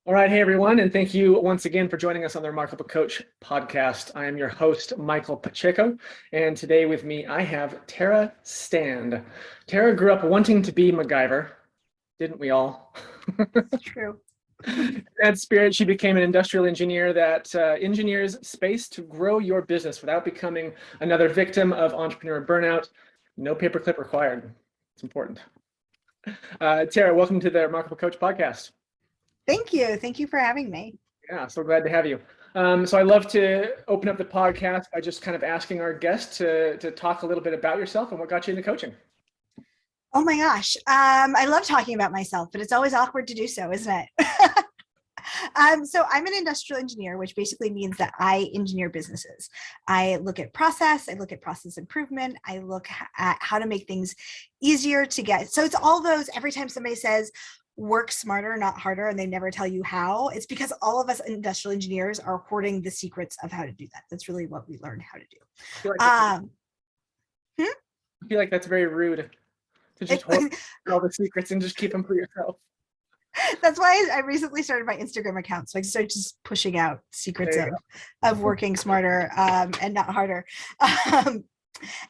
All right. Hey, everyone. And thank you once again for joining us on the Remarkable Coach podcast. I am your host, Micheal Pacheco. And today with me, I have Tara Strand. Tara grew up wanting to be MacGyver. Didn't we all? It's true. That spirit, she became an industrial engineer that engineers space to grow your business without becoming another victim of entrepreneur burnout. No paperclip required. It's important. Tara, welcome to the Remarkable Coach podcast. Thank you. Thank you for having me. Yeah, so glad to have you. So I love to open up the podcast by just kind of asking our guests to talk a little bit about yourself and what got you into coaching. Oh my gosh. I love talking about myself, but it's always awkward to do so, isn't it? So I'm an industrial engineer, which basically means that I engineer businesses. I look at process, I look at process improvement, I look at how to make things easier to get. So it's all those, every time somebody says, work smarter, not harder, and they never tell you how, it's because all of us industrial engineers are hoarding the secrets of how to do that. That's really what we learned how to do. I feel like that's very rude to just hold all the secrets and just keep them for yourself. That's why I recently started my Instagram account. So I started just pushing out secrets of working smarter and not harder.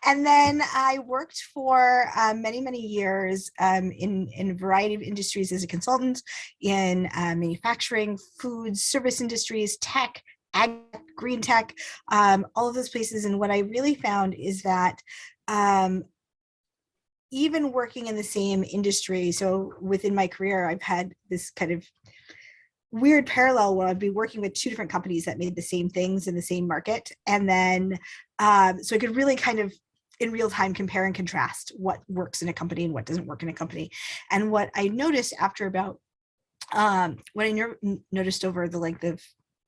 And then I worked for many, many years in a variety of industries as a consultant in manufacturing, food, service industries, tech, ag, green tech, all of those places. And what I really found is that even working in the same industry, so within my career, I've had this kind of weird parallel where I'd be working with two different companies that made the same things in the same market. And then, so I could really kind of in real time compare and contrast what works in a company and what doesn't work in a company. And what I noticed after about, what I noticed over the length of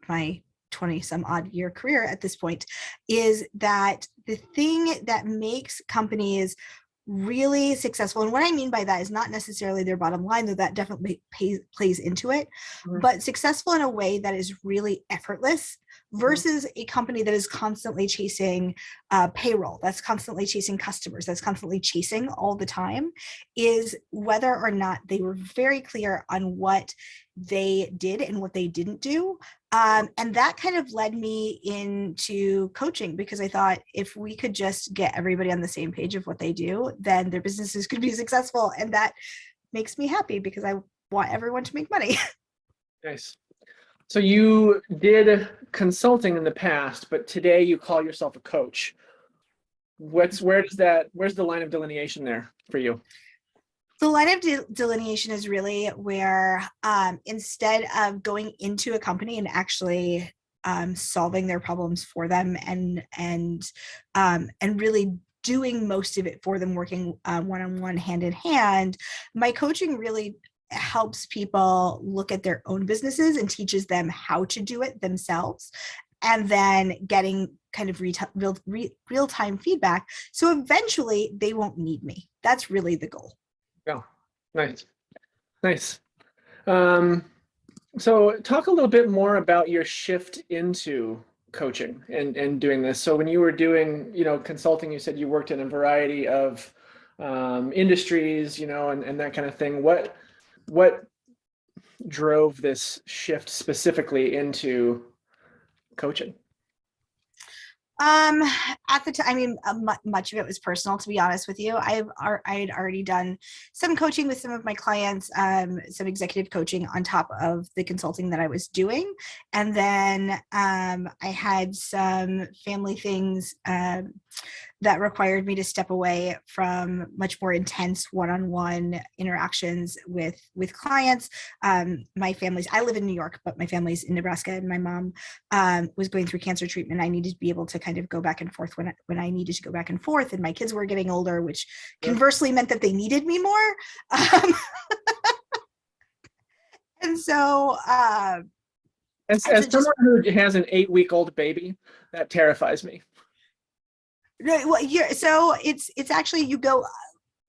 my 20 some odd year career at this point is that the thing that makes companies really successful, and what I mean by that is not necessarily their bottom line, though that definitely plays into it, but successful in a way that is really effortless versus a company that is constantly chasing payroll, that's constantly chasing customers, that's constantly chasing all the time, is whether or not they were very clear on what they did and what they didn't do. And that kind of led me into coaching, because I thought if we could just get everybody on the same page of what they do, then their businesses could be successful. And that makes me happy because I want everyone to make money. Nice. So you did consulting in the past, but today you call yourself a coach. Where's the line of delineation there for you? The line of delineation is really where instead of going into a company and actually solving their problems for them and really doing most of it for them, working one-on-one, hand in hand, my coaching really helps people look at their own businesses and teaches them how to do it themselves, and then getting kind of real-time feedback. So eventually they won't need me. That's really the goal. Yeah, nice. So talk a little bit more about your shift into coaching and doing this. So when you were doing, consulting, you said you worked in a variety of industries, and that kind of thing. What drove this shift specifically into coaching? At the time, I mean, much of it was personal, to be honest with you. I had already done some coaching with some of my clients, some executive coaching on top of the consulting that I was doing. And then I had some family things that required me to step away from much more intense one-on-one interactions with clients. I live in New York, but my family's in Nebraska, and my mom was going through cancer treatment. I needed to be able to kind of go back and forth when I needed to go back and forth, and my kids were getting older, which conversely meant that they needed me more. And so as someone who has an 8-week-old baby, that terrifies me. Well, so it's actually, you go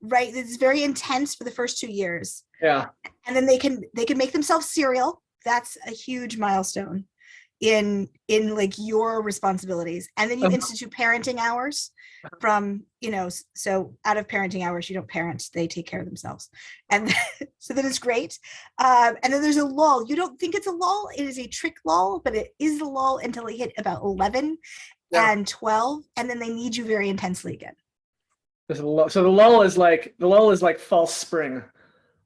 right. It's very intense for the first 2 years. Yeah. And then they can make themselves cereal. That's a huge milestone. like your responsibilities, and then you institute parenting hours from, so out of parenting hours, you don't parent, they take care of themselves. And so that is great. And then there's a lull. You don't think it's a lull, it is a trick lull, but it is the lull until they hit about 11 and 12, and then they need you very intensely again. So the lull is like false spring.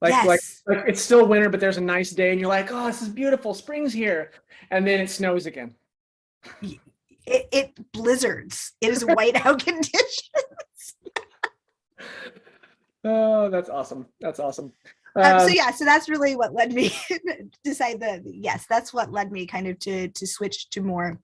Like Yes. it's still winter, but there's a nice day and you're like, oh, this is beautiful, spring's here. And then it snows again. It blizzards. It is whiteout conditions. Oh, that's awesome. That's awesome. So that's really what led me decide that, yes, that's what led me kind of to switch to more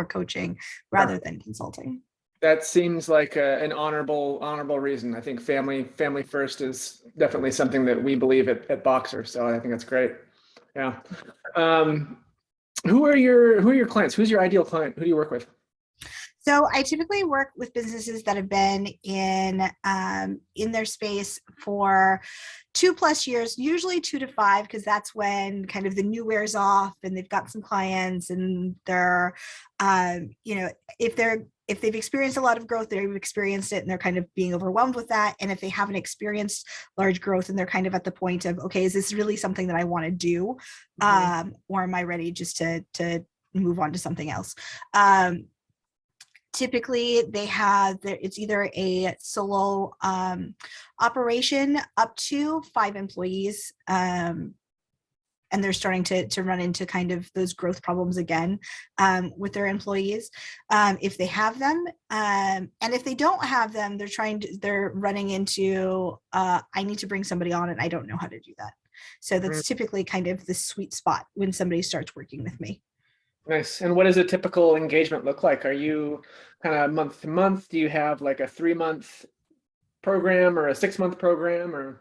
coaching rather than consulting. That seems like an honorable reason. I think family first is definitely something that we believe at Boxer. So I think that's great. Yeah. Who are your clients? Who's your ideal client? Who do you work with? So I typically work with businesses that have been in their space for 2+ years, usually 2 to 5, because that's when kind of the new wears off and they've got some clients and they're, if they've experienced a lot of growth, they've experienced it and they're kind of being overwhelmed with that. And if they haven't experienced large growth and they're kind of at the point of, okay, is this really something that I want to do? Or am I ready just to move on to something else? Typically it's either a solo operation up to 5 employees, and they're starting to run into kind of those growth problems again with their employees, if they have them, and if they don't have them, they're running into I need to bring somebody on and I don't know how to do that. So that's typically kind of the sweet spot when somebody starts working with me. Nice. And what does a typical engagement look like? Are you kind of month to month? Do you have like a 3-month program or a 6-month program or?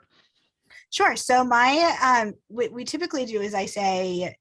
Sure. So what we typically do is I say,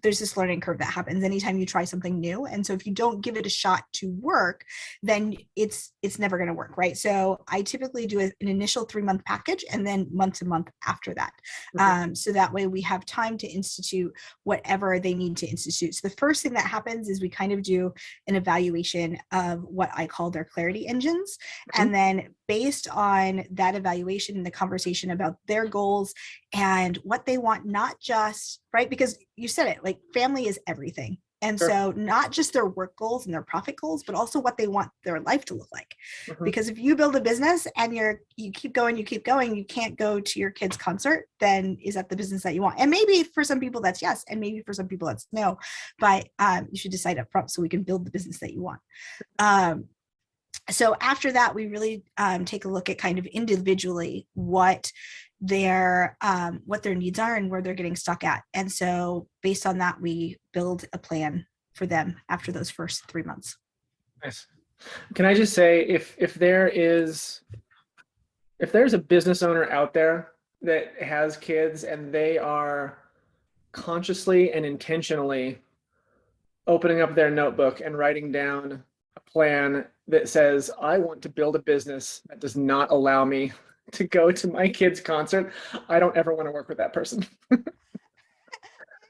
there's this learning curve that happens anytime you try something new. And so if you don't give it a shot to work, then it's never going to work. Right. So I typically do an initial 3-month package and then month to month after that. So that way we have time to institute whatever they need to institute. So the first thing that happens is we kind of do an evaluation of what I call their clarity engines. And then based on that evaluation and the conversation about their goals and what they want, not just, right, because you said it, like family is everything. And so not just their work goals and their profit goals, but also what they want their life to look like. Because if you build a business and you keep going, you can't go to your kid's concert, then is that the business that you want? And maybe for some people that's yes, and maybe for some people that's no, but you should decide up front so we can build the business that you want. So after that, we really take a look at kind of individually what their needs are and where they're getting stuck at. And so based on that, we build a plan for them after those first 3 months. Nice. Can I just say, if there's a business owner out there that has kids and they are consciously and intentionally opening up their notebook and writing down a plan that says, I want to build a business that does not allow me to go to my kid's concert, I don't ever want to work with that person. I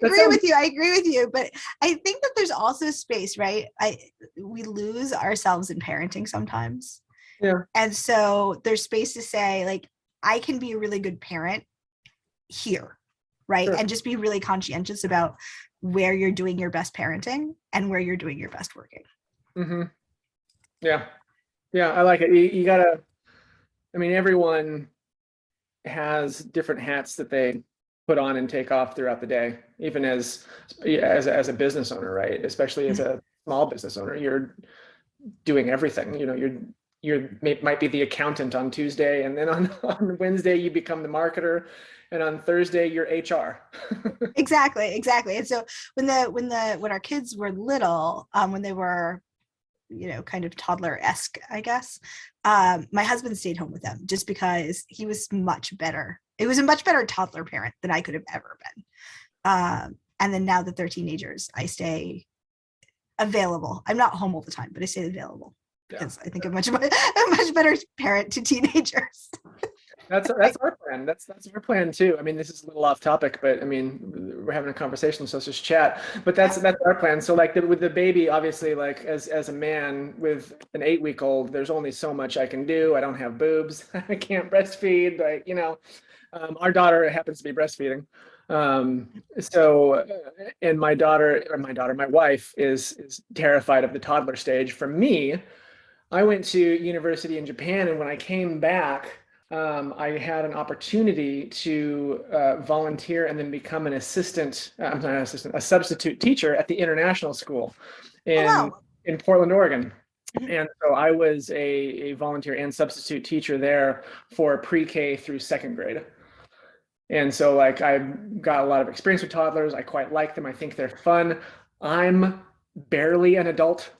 agree with you, but I think that there's also space, right? We lose ourselves in parenting sometimes. Yeah. And so there's space to say, like, I can be a really good parent here, right? And just be really conscientious about where you're doing your best parenting and where you're doing your best working. Yeah. I like it. You gotta, everyone has different hats that they put on and take off throughout the day, even as a business owner, right? Especially as a small business owner, you're doing everything. You might be the accountant on Tuesday, and then on Wednesday you become the marketer, and on Thursday you're HR. Exactly. And so when our kids were little, when they were, kind of toddler-esque, I guess, my husband stayed home with them just because he was much better. It was a much better toddler parent than I could have ever been. And then now that they're teenagers, I stay available. I'm not home all the time, but I stay available because I think I'm a much better parent to teenagers. That's our plan. That's our plan too. This is a little off topic, but we're having a conversation, so let's just chat. But that's our plan. So like with the baby, obviously, like as a man with an 8-week-old, there's only so much I can do. I don't have boobs. I can't breastfeed. Like, our daughter happens to be breastfeeding. So, and my wife is terrified of the toddler stage. For me, I went to university in Japan, and when I came back, I had an opportunity to volunteer and then become an assistant. I'm sorry, not assistant, a substitute teacher at the international school Oh, in wow. Portland, Oregon. Mhm. And so I was a volunteer and substitute teacher there for pre-K through second grade. And so like I got a lot of experience with toddlers. I quite like them. I think they're fun. I'm barely an adult.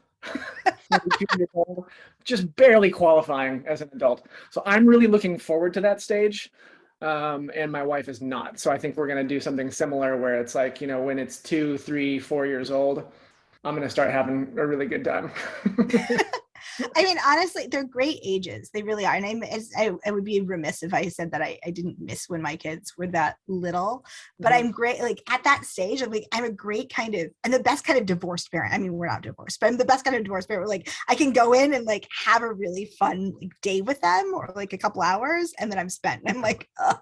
22 years old, just barely qualifying as an adult. So I'm really looking forward to that stage. And my wife is not. So I think we're going to do something similar where it's like, when it's 2, 3, 4 years old, I'm going to start having a really good time. I mean, honestly, they're great ages. They really are. And I would be remiss if I said that I didn't miss when my kids were that little, but I'm great. Like at that stage, I'm a great I'm the best kind of divorced parent. I mean, we're not divorced, but I'm the best kind of divorced parent where like I can go in and like have a really fun like, day with them or like a couple hours. And then I'm spent. And I'm like, oh,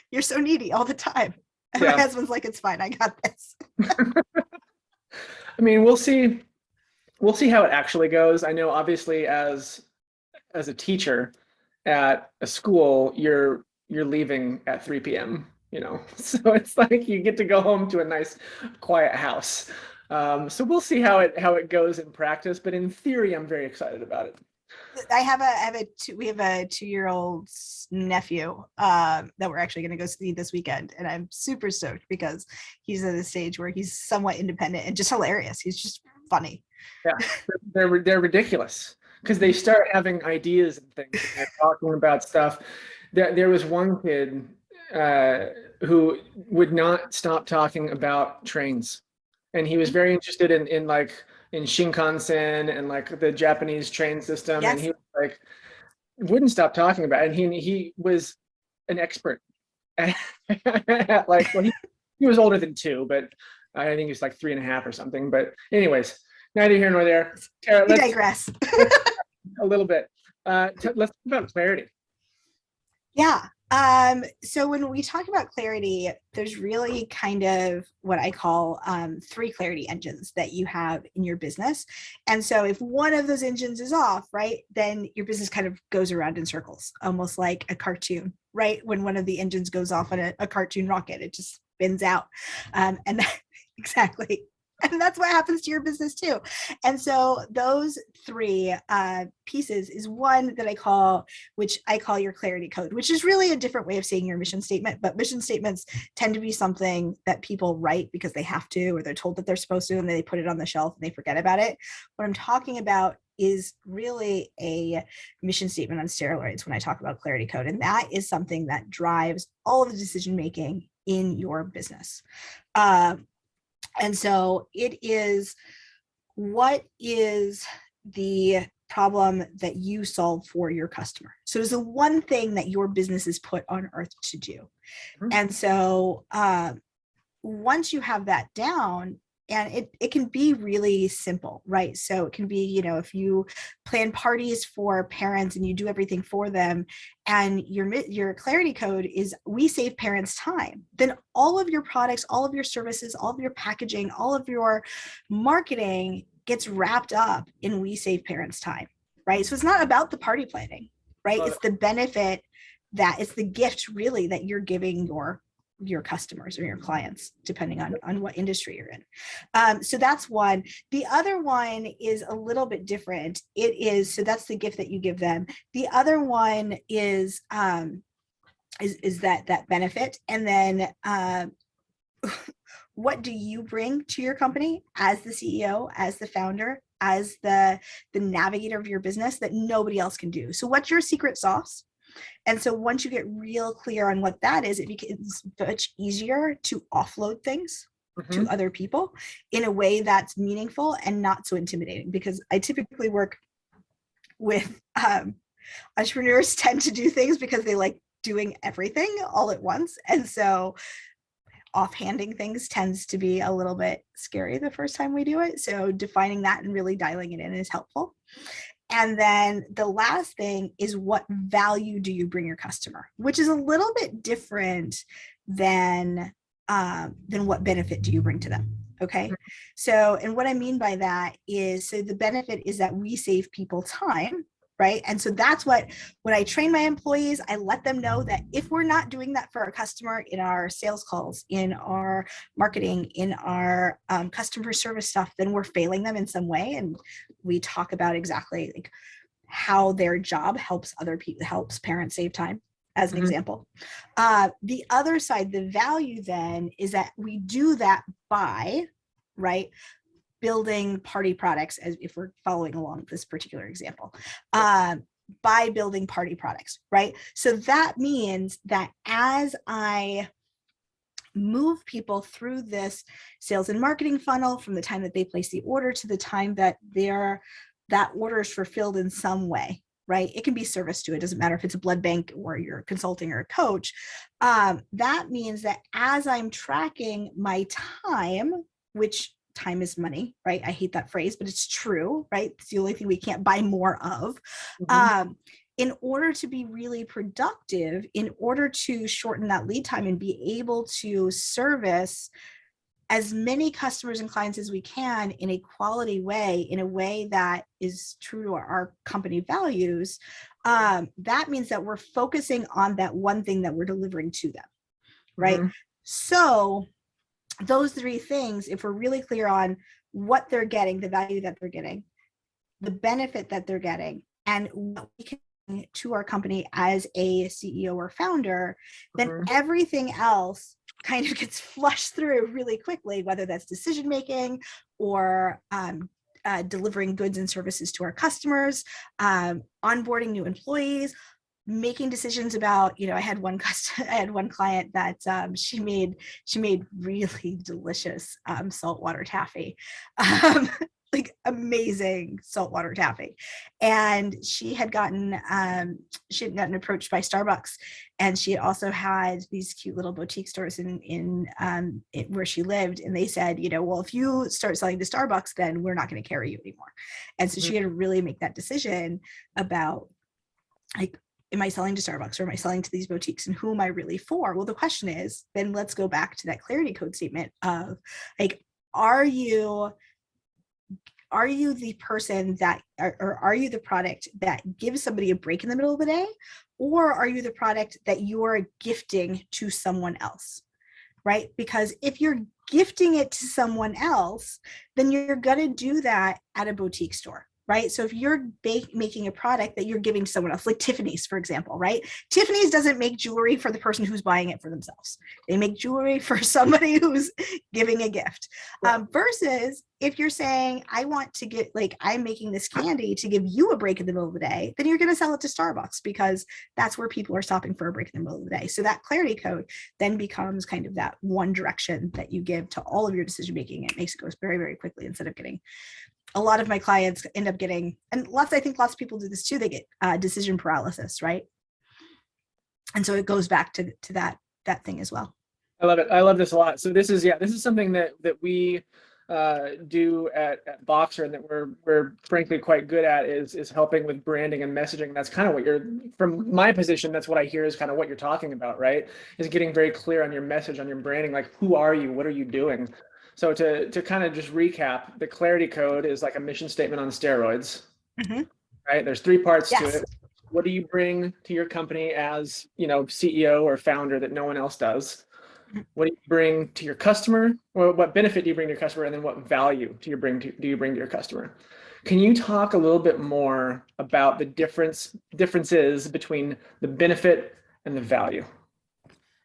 you're so needy all the time. And my Yeah. husband's like, it's fine. I got this. I mean, we'll see how it actually goes. I know obviously as a teacher at a school, you're leaving at 3 p.m., So it's like you get to go home to a nice quiet house. So we'll see how it goes in practice, but in theory, I'm very excited about it. We have a 2-year-old nephew that we're actually going to go see this weekend, and I'm super stoked because he's at a stage where he's somewhat independent and just hilarious. He's just funny. Yeah, they're ridiculous because they start having ideas and things, and they're talking about stuff. There was one kid who would not stop talking about trains, and he was very interested in like in Shinkansen and like the Japanese train system, and he Yes. was like wouldn't stop talking about it. And he was an expert at, like well he was older than 2, but I think he was like 3.5 or something. But anyways, neither here nor there. Tara, We let's digress. a little bit. Let's talk about clarity. Yeah. So when we talk about clarity, there's really kind of what I call 3 clarity engines that you have in your business. And so if one of those engines is off, right, then your business kind of goes around in circles, almost like a cartoon, right? When one of the engines goes off on a cartoon rocket, it just spins out. And that, exactly. And that's what happens to your business too. And so those 3 pieces is one that which I call your clarity code, which is really a different way of saying your mission statement. But mission statements tend to be something that people write because they have to, or they're told that they're supposed to, and then they put it on the shelf and they forget about it. What I'm talking about is really a mission statement on steroids when I talk about clarity code. And that is something that drives all of the decision making in your business. And so it is, what is the problem that you solve for your customer? So it's the one thing that your business is put on earth to do. Mhm. And so once you have that down, and it can be really simple, right? So it can be, if you plan parties for parents and you do everything for them, and your clarity code is we save parents time, then all of your products, all of your services, all of your packaging, all of your marketing gets wrapped up in we save parents time, right? So it's not about the party planning, right? It's the benefit, that it's the gift really that you're giving your customers or your clients, depending on what industry you're in. So that's one. The other one is a little bit different. So that's the gift that you give them. The other one is that benefit. And then what do you bring to your company as the CEO, as the founder, as the navigator of your business that nobody else can do? So what's your secret sauce? And so once you get real clear on what that is, it becomes much easier to offload things to other people in a way that's meaningful and not so intimidating. Because I typically work with entrepreneurs tend to do things because they like doing everything all at once. And so offhanding things tends to be a little bit scary the first time we do it. So defining that and really dialing it in is helpful. And then the last thing is, what value do you bring your customer, which is a little bit different than what benefit do you bring to them. Okay. So, and what I mean by that is, so the benefit is that we save people time, right? And so that's what, when I train my employees, I let them know that if we're not doing that for our customer in our sales calls, in our marketing, in our customer service stuff, then we're failing them in some way. And we talk about exactly like how their job helps other people, helps parents save time, as an example. The other side, the value then, is that we do that by, right, building party products, as if we're following along this particular example, by building party products, right? So that means that as I move people through this sales and marketing funnel, from the time that they place the order to the time that that order is fulfilled in some way, right? It can be service to it. Doesn't matter if it's a blood bank or you're consulting or a coach. That means that as I'm tracking my time, which time is money, right? I hate that phrase, but it's true, right? It's the only thing we can't buy more of. In order to be really productive, in order to shorten that lead time and be able to service as many customers and clients as we can in a quality way, in a way that is true to our company values, that means that we're focusing on that one thing that we're delivering to them, right? So those three things, if we're really clear on what they're getting, the value that they're getting, the benefit that they're getting, and what we can bring to our company as a CEO or founder, then everything else kind of gets flushed through really quickly, whether that's decision making or delivering goods and services to our customers, onboarding new employees, making decisions about, I had one client that she made really delicious saltwater taffy, like amazing saltwater taffy. And she had gotten approached by Starbucks, and she also had these cute little boutique stores in where she lived. And they said, well, if you start selling to Starbucks, then we're not going to carry you anymore. And so she had to really make that decision about, like, am I selling to Starbucks or am I selling to these boutiques, and who am I really for? Well, the question is, then let's go back to that clarity code statement of, like, are you the person that, or are you the product that gives somebody a break in the middle of the day, or are you the product that you're gifting to someone else, right? Because if you're gifting it to someone else, then you're going to do that at a boutique store, right? So if you're making a product that you're giving to someone else, like Tiffany's, for example, right? Tiffany's doesn't make jewelry for the person who's buying it for themselves. They make jewelry for somebody who's giving a gift. Versus if you're saying, I want to get, like, I'm making this candy to give you a break in the middle of the day, then you're going to sell it to Starbucks, because that's where people are stopping for a break in the middle of the day. So that clarity code then becomes kind of that one direction that you give to all of your decision making. It makes it go very, very quickly, instead of getting, a lot of my clients end up getting, and I think lots of people do this too, they get decision paralysis, right? And so it goes back to that thing as well. I love it. I love this a lot. So this is something that we do at Boxer, and that we're frankly quite good at, is helping with branding and messaging. That's kind of what from my position, that's what I hear is kind of what you're talking about, right? Is getting very clear on your message, on your branding, like, who are you? What are you doing? So to kind of just recap, the clarity code is like a mission statement on steroids, right? There's 3 parts to it. What do you bring to your company as, CEO or founder that no one else does? What do you bring to your customer? Or what benefit do you bring to your customer? And then what value do you bring to your customer? Can you talk a little bit more about the differences between the benefit and the value?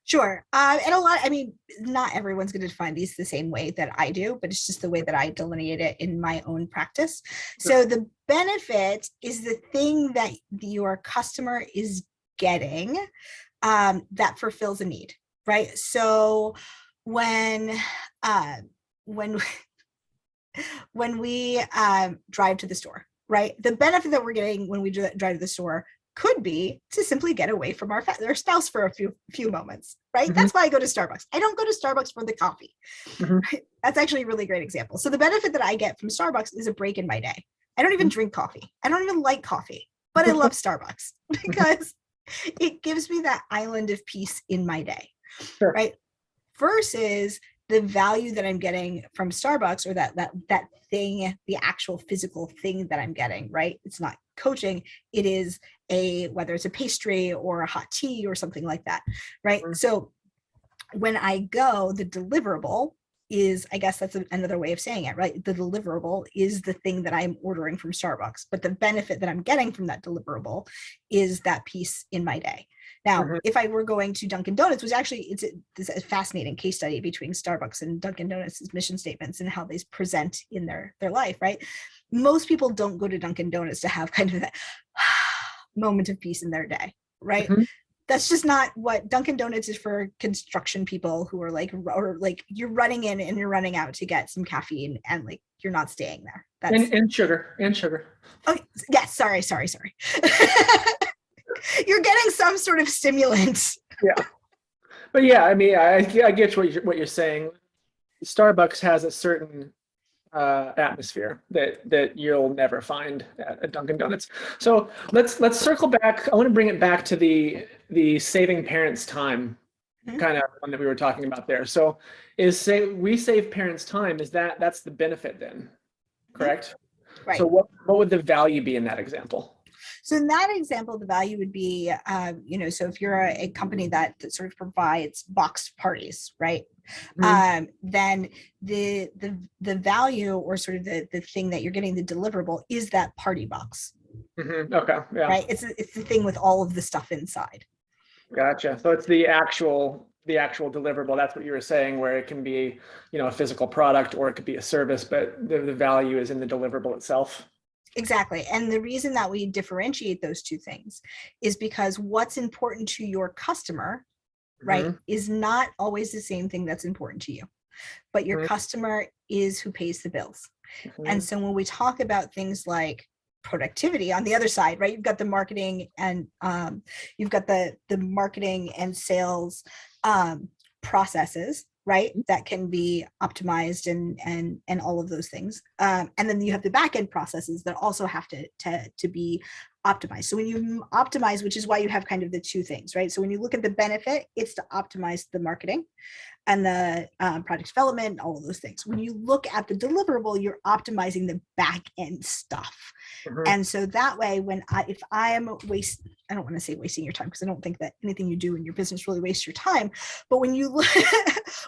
Sure. Not everyone's going to define these the same way that I do, but it's just the way that I delineate it in my own practice. So the benefit is the thing that your customer is getting that fulfills a need, right? So when we drive to the store, right? The benefit that we're getting when we drive to the store could be to simply get away from our spouse for a few moments, right? Mhm. That's why I go to Starbucks. I don't go to Starbucks for the coffee. Mhm. Right? That's actually a really great example. So the benefit that I get from Starbucks is a break in my day. I don't even drink coffee. I don't even like coffee, but I love Starbucks because it gives me that island of peace in my day, Sure. right? Versus the value that I'm getting from Starbucks, or that thing, the actual physical thing that I'm getting, right? It's not coaching, it is whether it's a pastry or a hot tea or something like that, right? Mhm. So when I go, the deliverable is, I guess that's another way of saying it, right? The deliverable is the thing that I'm ordering from Starbucks, but the benefit that I'm getting from that deliverable is that piece in my day. Now, Mhm. if I were going to Dunkin' Donuts, which actually it's a fascinating case study between Starbucks and Dunkin' Donuts' mission statements and how they present in their life, right? Most people don't go to Dunkin' Donuts to have kind of that moment of peace in their day, right? Mhm. That's just not what Dunkin' Donuts is for. Construction people who are like, or like you're running in and you're running out to get some caffeine and like you're not staying there. That's And sugar and sugar. oh yes, sorry. You're getting some sort of stimulant. Yeah. But yeah, I mean, I get what you're saying. Starbucks has a certain atmosphere that you'll never find at Dunkin' Donuts. So let's circle back. I want to bring it back to the saving parents time Mhm. kind of one that we were talking about there. So we save parents time, that's the benefit then, Mhm. correct? So Right. what would the value be in that example? So in that example, the value would be, so if you're a company that sort of provides boxed parties, right? Mhm. Then the value, or sort of the thing that you're getting, the deliverable, is that party box, Mhm. Okay, yeah, right? It's the thing with all of the stuff inside. gotcha. So it's the actual deliverable. That's what you were saying, where it can be, a physical product or it could be a service, but the value is in the deliverable itself. Exactly. And the reason that we differentiate those two things is because what's important to your customer, right, Mhm. is not always the same thing that's important to you. But your Mhm. customer is who pays the bills. And Mhm. so when we talk about things like productivity on the other side, right, you've got the marketing and you've got the marketing and sales processes, right, that can be optimized and all of those things, and then you have the back end processes that also have to be optimized. So when you optimize, which is why you have kind of the two things, right? So when you look at the benefit, it's to optimize the marketing and the product development, all of those things. When you look at the deliverable, you're optimizing the back end stuff. Mhm. And so that way, if I am I don't want to say wasting your time, because I don't think that anything you do in your business really wastes your time. But when you look,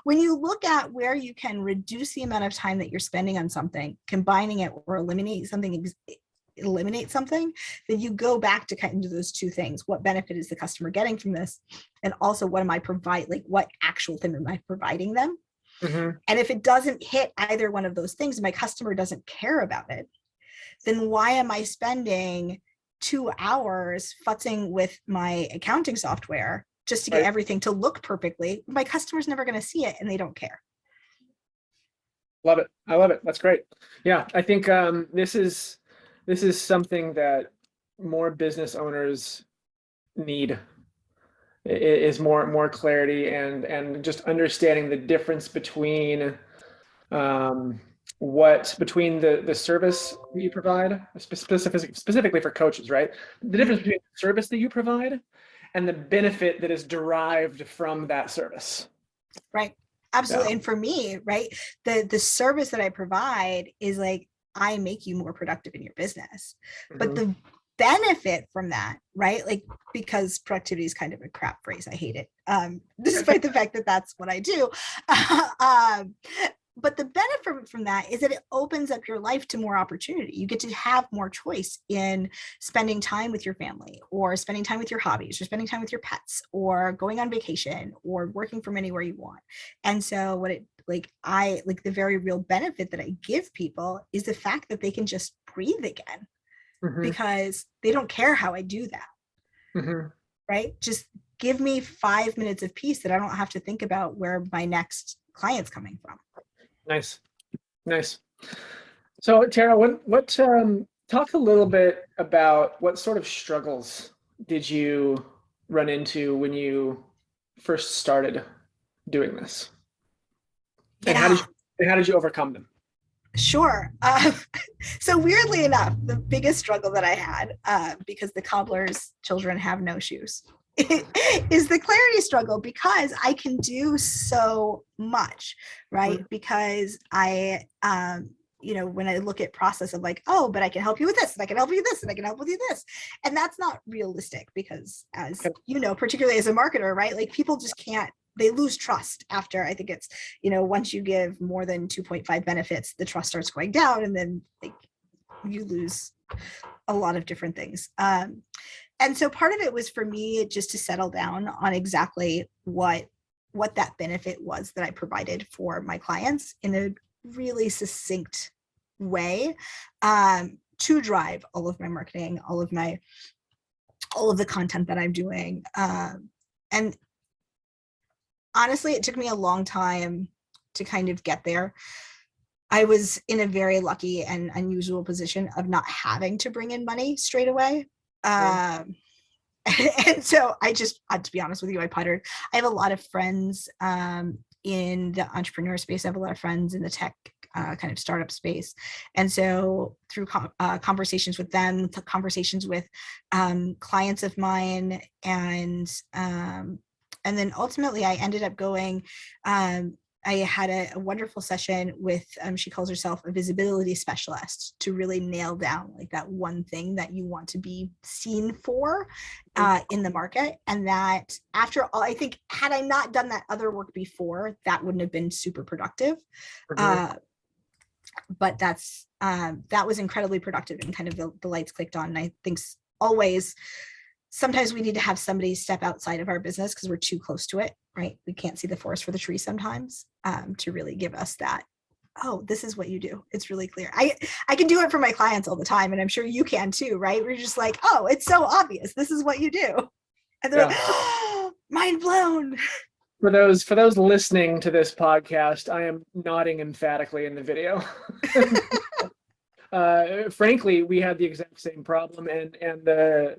when you look at where you can reduce the amount of time that you're spending on something, combining it or eliminate something, then you go back to kind of those two things. What benefit is the customer getting from this? And also, what am I what actual thing am I providing them? Mhm. And if it doesn't hit either one of those things, my customer doesn't care about it, then why am I spending 2 hours futzing with my accounting software just to get Right. everything to look perfectly? My customer's never going to see it and they don't care. Love it. I love it. That's great. Yeah, I think this is something that more business owners need is more clarity and just understanding the difference between um, between the service that you provide, specifically for coaches, right? The Mhm. difference between the service that you provide and the benefit that is derived from that service. Right. Yeah. Absolutely. And for me, right, the service that I provide is like, I make you more productive in your business. But Mhm. the benefit from that, right, like, because productivity is kind of a crap phrase, I hate it, despite the fact that that's what I do. um, but the benefit from that is that it opens up your life to more opportunity. You get to have more choice in spending time with your family, or spending time with your hobbies, or spending time with your pets, or going on vacation, or working from anywhere you want. And so what it like I like the very real benefit that I give people is the fact that they can just breathe again, Mhm. because they don't care how I do that, Mhm. right? Just give me 5 minutes of peace that I don't have to think about where my next client's coming from. Nice. Nice. So Tara, talk a little bit about what sort of struggles did you run into when you first started doing this? And Yeah, how did you overcome them? sure. So weirdly enough, the biggest struggle that I had, because the cobbler's children have no shoes, is the clarity struggle because I can do so much, right? Because when I look at process of like, oh, but I can help you with this, and I can help you with this, and I can help with you this, and that's not realistic because, as Okay. you know, particularly as a marketer, right? Like people just can't. They lose trust after, I think it's, once you give more than 2.5 benefits, the trust starts going down, and then like you lose a lot of different things. And so part of it was for me just to settle down on exactly what that benefit was that I provided for my clients in a really succinct way, to drive all of my marketing, all of the content that I'm doing. And honestly, it took me a long time to kind of get there. I was in a very lucky and unusual position of not having to bring in money straight away. And so I just, to be honest with you, I puttered. I have a lot of friends in the entrepreneur space. I have a lot of friends in the tech kind of startup space. And so through conversations with them, conversations with clients of mine, and then ultimately I ended up going, I had a wonderful session with, she calls herself a visibility specialist, to really nail down like that one thing that you want to be seen for in the market. And that after all, I think had I not done that other work before, that wouldn't have been super productive. But that was incredibly productive, and kind of the lights clicked on. And I think always, sometimes we need to have somebody step outside of our business because we're too close to it, right? We can't see the forest for the tree sometimes, to really give us that, oh, this is what you do. It's really clear. I can do it for my clients all the time, and I'm sure you can too, right? We're just like, oh, it's so obvious. This is what you do. And they're like, oh, mind blown. For those listening to this podcast, I am nodding emphatically in the video. Frankly, we had the exact same problem, and the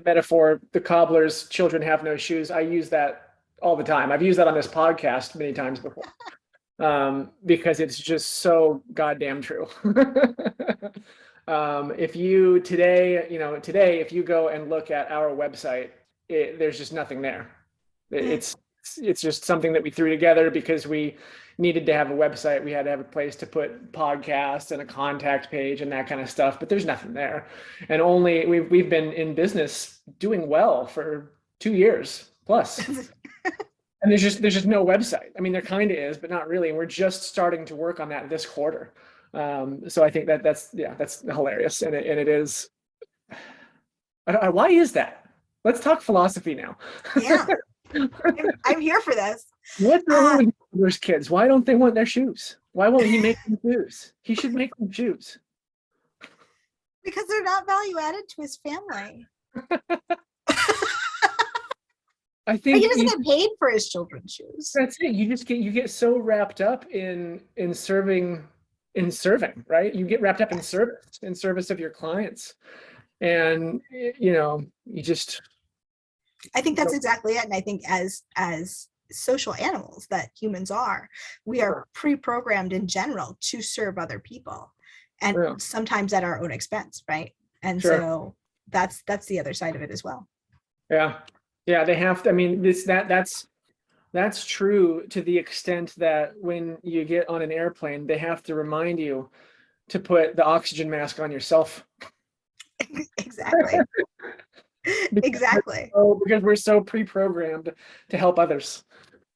metaphor, the cobbler's children have no shoes. I use that all the time. I've used that on this podcast many times before, because it's just so goddamn true. If you today, if you go and look at our website, there's just nothing there. It's just something that we threw together because we needed to have a website. We had to have a place to put podcasts and a contact page and that kind of stuff, but there's nothing there. And only we've been in business doing well for 2 years plus. And there's just no website. I mean, there kind of is, but not really. And we're just starting to work on that this quarter. So I think that's hilarious. And it is. Why is that? Let's talk philosophy now. Yeah. I'm here for this. What's wrong with those kids? Why don't they want their shoes? Why won't he make them shoes? He should make them shoes. Because they're not value added to his family. I think he doesn't get paid for his children's shoes. That's it. You get so wrapped up in serving, right? You get wrapped up in service of your clients, and you just. I think that's exactly it. And I think as social animals that humans are, we are pre-programmed in general to serve other people, and sometimes at our own expense, right? And so that's the other side of it as well. Yeah, they have to. I mean, that's true to the extent that when you get on an airplane, they have to remind you to put the oxygen mask on yourself. Exactly. Exactly. Because we're so pre-programmed to help others.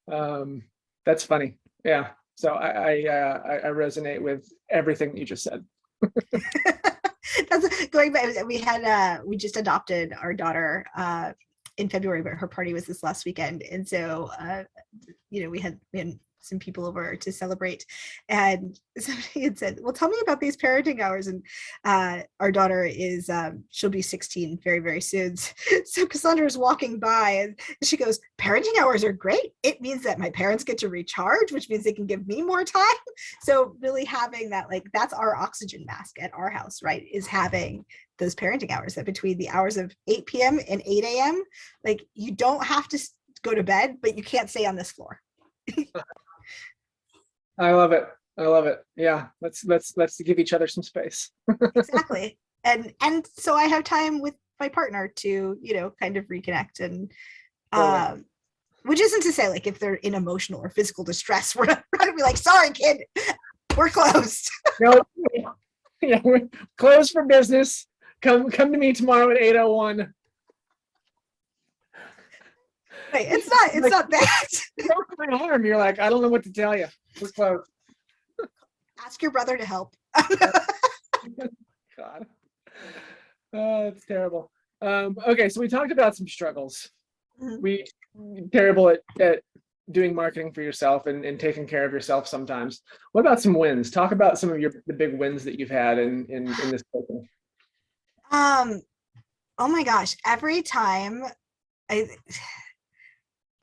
That's funny. Yeah. So I resonate with everything you just said. That's going back. We just adopted our daughter in February, but her party was this last weekend, and so we had some people over to celebrate, and somebody had said, well, tell me about these parenting hours. And our daughter is she'll be 16 very, very soon. So Cassandra is walking by and she goes, parenting hours are great. It means that my parents get to recharge, which means they can give me more time. So really having that, like, that's our oxygen mask at our house, right, is having those parenting hours, that between the hours of 8 p.m. and 8 a.m., like, you don't have to go to bed, but you can't stay on this floor. I love it. I love it. Yeah, let's give each other some space. Exactly. And so I have time with my partner to, you know, kind of reconnect. And Totally. which isn't to say, like, if they're in emotional or physical distress, we're not going to be like, sorry kid, we're closed. No, yeah, we're closed for business. Come to me tomorrow at 8:01. Right. It's not that. My arm. You're like, I don't know what to tell you. We're closed. Ask your brother to help. God. Oh, it's terrible. Okay, so we talked about some struggles. We terrible at doing marketing for yourself and taking care of yourself sometimes. What about some wins? Talk about some of the big wins that you've had in this coaching. Oh my gosh, every time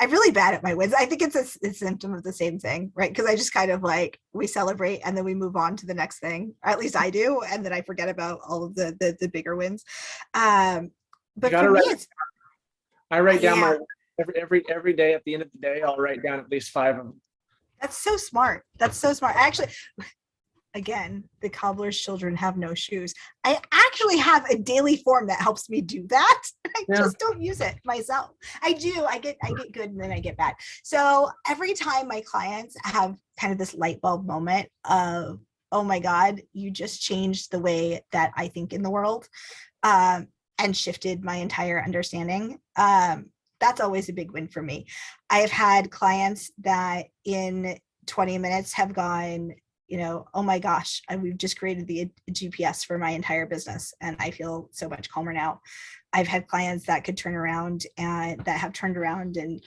I'm really bad at my wins. I think it's a symptom of the same thing, right? Because I just kind of, like, we celebrate and then we move on to the next thing, or at least I do, and then I forget about all of the bigger wins. But for me, it's I write down yeah, my every day. At the end of the day, I'll write down at least 5 of them. that's so smart. That's so smart. Actually, again, the cobbler's children have no shoes. I actually have a daily form that helps me do that. I just don't use it myself. I do. I get good and then I get bad. So every time my clients have kind of this light bulb moment of, oh my God, you just changed the way that I think in the world, and shifted my entire understanding. That's always a big win for me. I have had clients that in 20 minutes have gone, you know, oh my gosh, we've just created the GPS for my entire business and I feel so much calmer now. I've had clients that could turn around and that have turned around and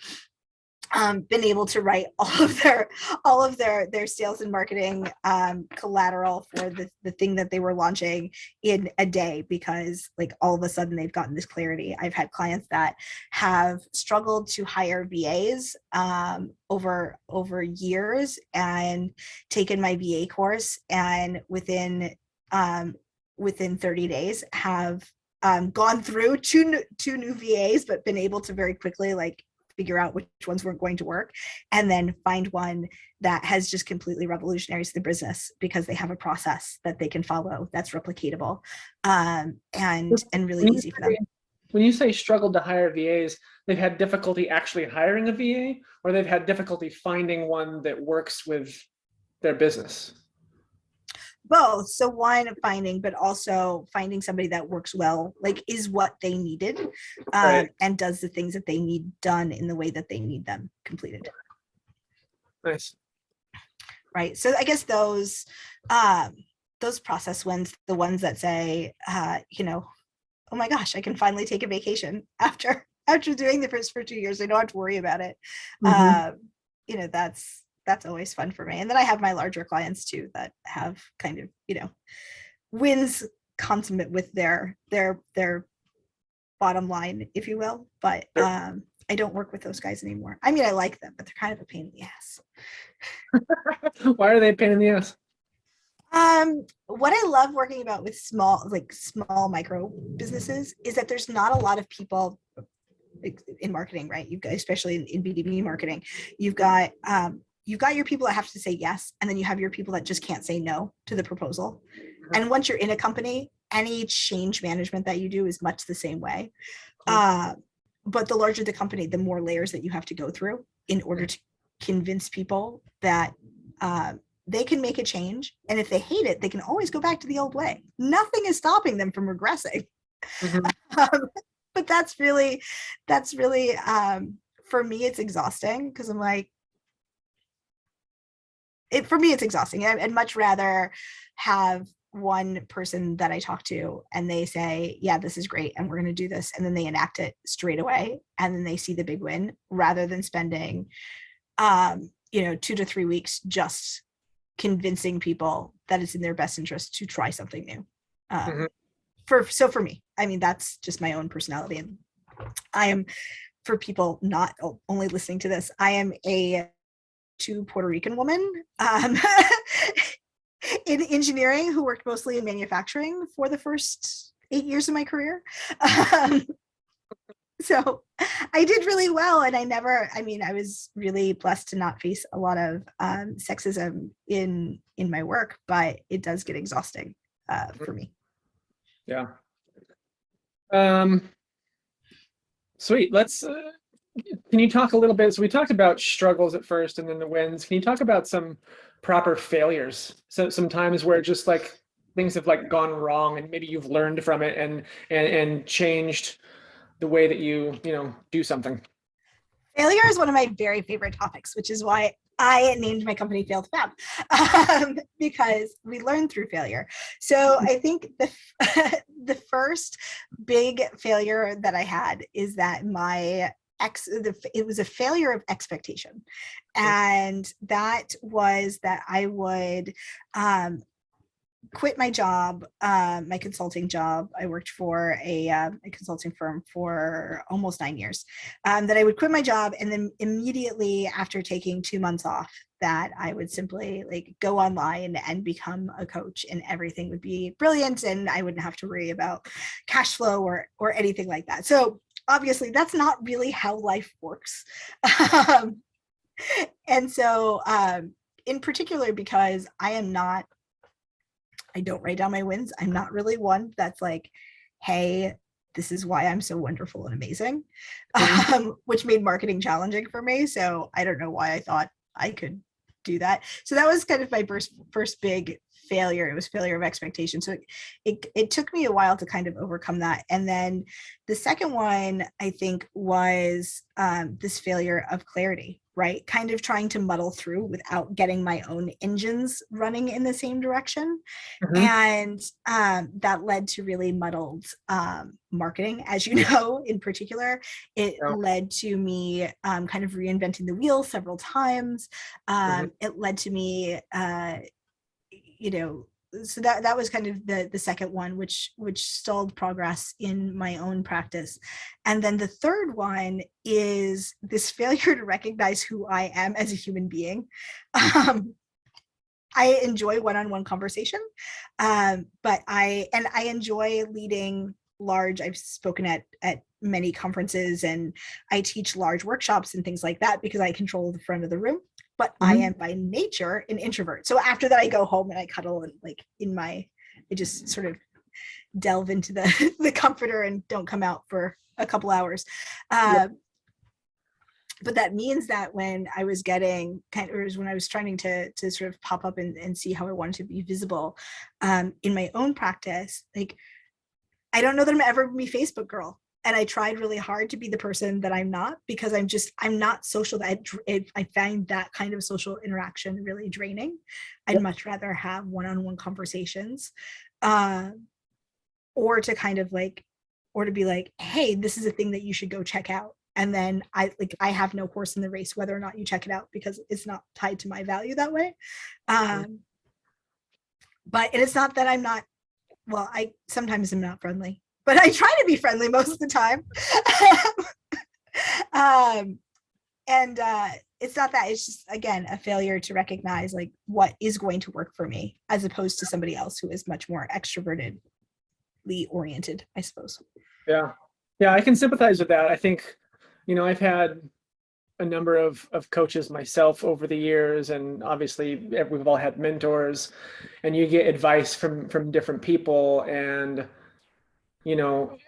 been able to write all of their sales and marketing collateral for the thing that they were launching in a day, because, like, all of a sudden they've gotten this clarity. I've had clients that have struggled to hire VAs over years and taken my VA course, and within 30 days have gone through two new VAs, but been able to very quickly, like, figure out which ones weren't going to work, and then find one that has just completely revolutionized the business because they have a process that they can follow that's replicatable, and really easy for them. When you say struggled to hire VAs, they've had difficulty actually hiring a VA, or they've had difficulty finding one that works with their business? Both. So one, finding, but also finding somebody that works well, like, is what they needed, Right. and does the things that they need done in the way that they need them completed. Nice. Right. So I guess those process wins, the ones that say, you know, oh my gosh, I can finally take a vacation after doing the first for 2 years. I don't have to worry about it. You know, that's always fun for me. And then I have my larger clients too that have kind of, you know, wins consummate with their bottom line, if you will. But Sure. I don't work with those guys anymore. I mean, I like them, but they're kind of a pain in the ass. Why are they a pain in the ass? What I love working about with small micro businesses is that there's not a lot of people in marketing, right? You've got, especially in B2B marketing, you've got your people that have to say yes, and then you have your people that just can't say no to the proposal. And once you're in a company, any change management that you do is much the same way. But the larger the company, the more layers that you have to go through in order to convince people that they can make a change. And if they hate it, they can always go back to the old way. Nothing is stopping them from regressing. But that's really for me, it's exhausting, because I'm like, for me, it's exhausting. I'd much rather have one person that I talk to and they say, yeah, this is great, and we're going to do this. And then they enact it straight away. And then they see the big win, rather than spending 2 to 3 weeks just convincing people that it's in their best interest to try something new. Mhm. For me, I mean, that's just my own personality. And I am, for people not only listening to this, I am a Puerto Rican woman in engineering who worked mostly in manufacturing for the first 8 years of my career. Um, so I did really well, and I was really blessed to not face a lot of sexism in my work, but it does get exhausting for me. Yeah. Sweet. Can you talk a little bit? So we talked about struggles at first and then the wins. Can you talk about some proper failures? So some times where just like things have like gone wrong and maybe you've learned from it and changed the way that you do something. Failure is one of my very favorite topics, which is why I named my company Failed Fab, because we learn through failure. So I think the first big failure that I had is that it was a failure of expectation. And that was that I would quit my job, my consulting job. I worked for a consulting firm for almost 9 years. That I would quit my job, and then immediately after taking 2 months off, that I would simply like go online and become a coach, and everything would be brilliant, and I wouldn't have to worry about cash flow or anything like that. So obviously, that's not really how life works. And so, in particular, because I don't write down my wins. I'm not really one that's like, hey, this is why I'm so wonderful and amazing, which made marketing challenging for me. So I don't know why I thought I could do that. So that was kind of my first big failure. It was failure of expectation. So it took me a while to kind of overcome that. And then the second one, I think, was this failure of clarity, right? Kind of trying to muddle through without getting my own engines running in the same direction. Mhm. And that led to really muddled marketing, as you know. In particular, it Yeah. led to me kind of reinventing the wheel several times. Mhm. It led to me so that was kind of the second one, which stalled progress in my own practice. And then the third one is this failure to recognize who I am as a human being. I enjoy one-on-one conversation, but I enjoy leading large. I've spoken at many conferences, and I teach large workshops and things like that because I control the front of the room. But I Mhm. am by nature an introvert. So after that, I go home and I cuddle and like I just sort of delve into the comforter and don't come out for a couple hours. Yep. Uh, but that means that when I was when I was trying to sort of pop up and see how I wanted to be visible in my own practice, like I don't know that I'm ever gonna be Facebook girl. And I tried really hard to be the person that I'm not, because I'm not social. I find that kind of social interaction really draining. I'd Yep. much rather have one-on-one conversations, uh, or to kind of like, or to be like, hey, this is a thing that you should go check out. And then I have no horse in the race whether or not you check it out, because it's not tied to my value that way. Mhm. Um, but it's not that I'm not, well, I sometimes am not friendly, but I try to be friendly most of the time. um, and it's not that, it's just, again, a failure to recognize like what is going to work for me, as opposed to somebody else who is much more extrovertedly oriented, I suppose. Yeah. Yeah, I can sympathize with that. I think, I've had a number of coaches myself over the years, and obviously we've all had mentors, and you get advice from different people, and you know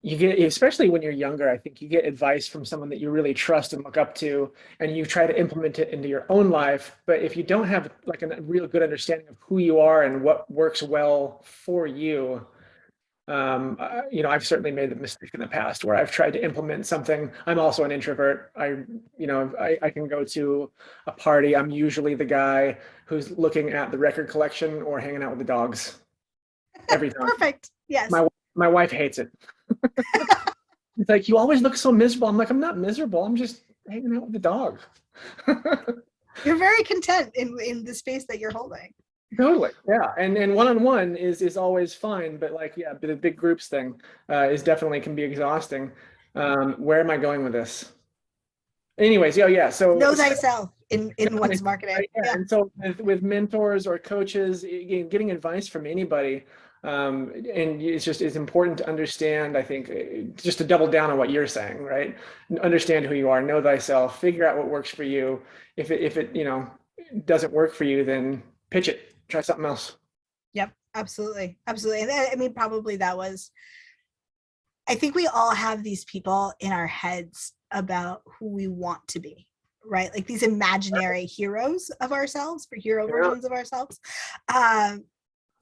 you get, especially when you're younger, I think you get advice from someone that you really trust and look up to, and you try to implement it into your own life. But if you don't have like a real good understanding of who you are and what works well for you, I've certainly made the mistake in the past where I've tried to implement something. I'm also an introvert. I can go to a party. I'm usually the guy who's looking at the record collection or hanging out with the dogs every time. Perfect. Yes. My wife hates it. It's like, you always look so miserable. I'm like, I'm not miserable. I'm just hanging out with the dog. You're very content in the space that you're holding. Totally. Yeah. And one-on-one is always fine, but like, yeah, the big groups thing is definitely can be exhausting. Where am I going with this? Anyways, yeah. So Know thyself in definitely, one's marketing. right, yeah. Yeah. And so with mentors or coaches, again, getting advice from anybody, and it's important to understand, I think, just to double down on what you're saying, right? Understand who you are, know thyself, figure out what works for you. If it doesn't work for you, then pitch it, try something else. Yep. Absolutely. Absolutely. And I mean, probably that was, I think we all have these people in our heads about who we want to be, right? Like these imaginary heroes of ourselves, for hero Yeah. versions of ourselves. Um,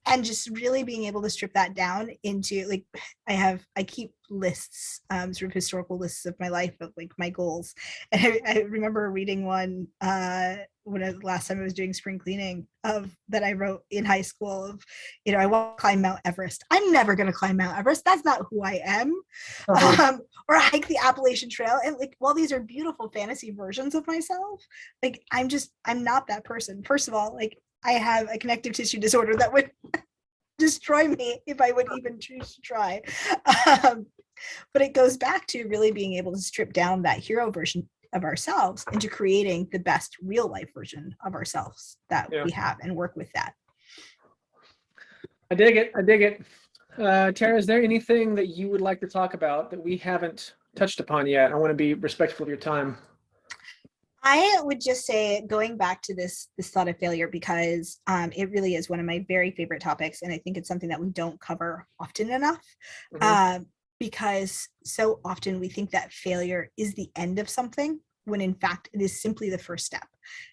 and just really being able to strip that down into, like, I keep lists, sort of historical lists of my life of like my goals. And I remember reading one last time I was doing spring cleaning, of that I wrote in high school of, I want to climb Mount Everest. I'm never going to climb Mount Everest. That's not who I am. Or hike the Appalachian Trail. And like, while these are beautiful fantasy versions of myself, like I'm not that person. First of all, like, I have a connective tissue disorder that would destroy me if I would even choose to try. But it goes back to really being able to strip down that hero version of ourselves into creating the best real life version of ourselves that we have, and work with that. I dig it. Tara, is there anything that you would like to talk about that we haven't touched upon yet? I want to be respectful of your time. I would just say, going back to this thought of failure, because it really is one of my very favorite topics, and I think it's something that we don't cover often enough. Because so often we think that failure is the end of something, when in fact it is simply the first step.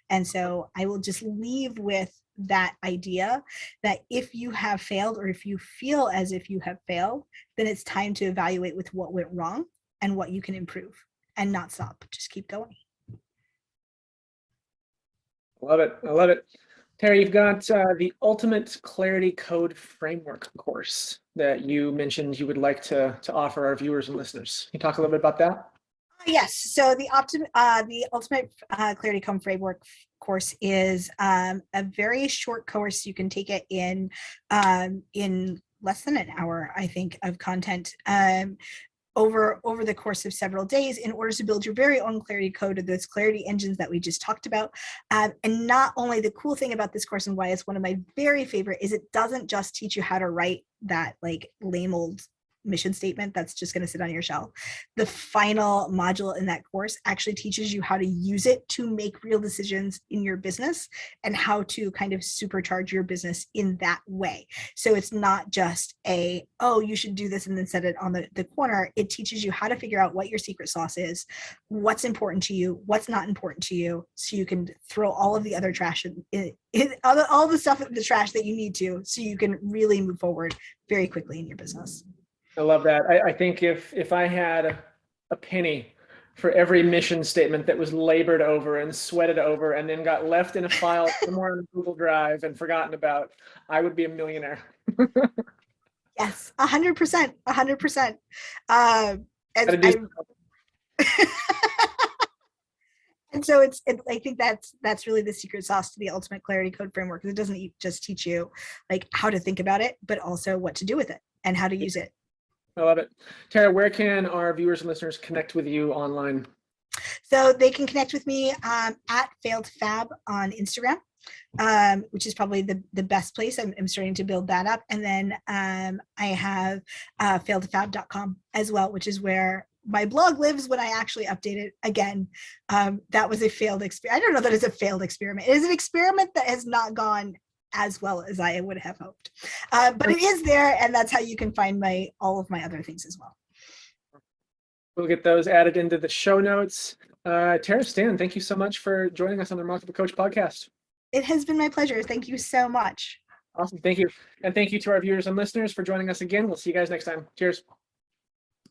And so I will just leave with that idea that if you have failed, or if you feel as if you have failed, then it's time to evaluate with what went wrong and what you can improve, and not stop, just keep going. I love it. Tara, you've got the Ultimate Clarity Code Framework course that you mentioned you would like to offer our viewers and listeners. Can you talk a little bit about that? Yes. So the Ultimate Clarity Code Framework course is a very short course. You can take it in less than an hour, I think, of content. Over the course of several days, in order to build your very own clarity code of those clarity engines that we just talked about. And not only, the cool thing about this course, and why it's one of my very favorite, is it doesn't just teach you how to write that like lame old mission statement that's just going to sit on your shelf. The final module in that course actually teaches you how to use it to make real decisions in your business, and how to kind of supercharge your business in that way. So it's not just oh, you should do this and then set it on the corner. It teaches you how to figure out what your secret sauce is, what's important to you, what's not important to you, so you can throw all of the other trash all the stuff in the trash that you need to, so you can really move forward very quickly in your business. I love that. I think if I had a penny for every mission statement that was labored over and sweated over and then got left in a file somewhere on Google Drive and forgotten about, I would be a millionaire. Yes, 100%, 100%. And so I think that's really the secret sauce to the Ultimate Clarity Code Framework. It doesn't just teach you like how to think about it, but also what to do with it and how to use it. I love it. Tara, where can our viewers and listeners connect with you online? So they can connect with me at FailedFab on Instagram, which is probably the best place. I'm starting to build that up. And then I have failedfab.com as well, which is where my blog lives when I actually update it again. That was a failed experiment. I don't know that it's a failed experiment. It is an experiment that has not gone as well as I would have hoped. But it is there, and that's how you can find all of my other things as well. We'll get those added into the show notes. Tara, Stan, thank you so much for joining us on the Remarkable Coach podcast. It has been my pleasure. Thank you so much. Awesome. Thank you. And thank you to our viewers and listeners for joining us again. We'll see you guys next time. Cheers.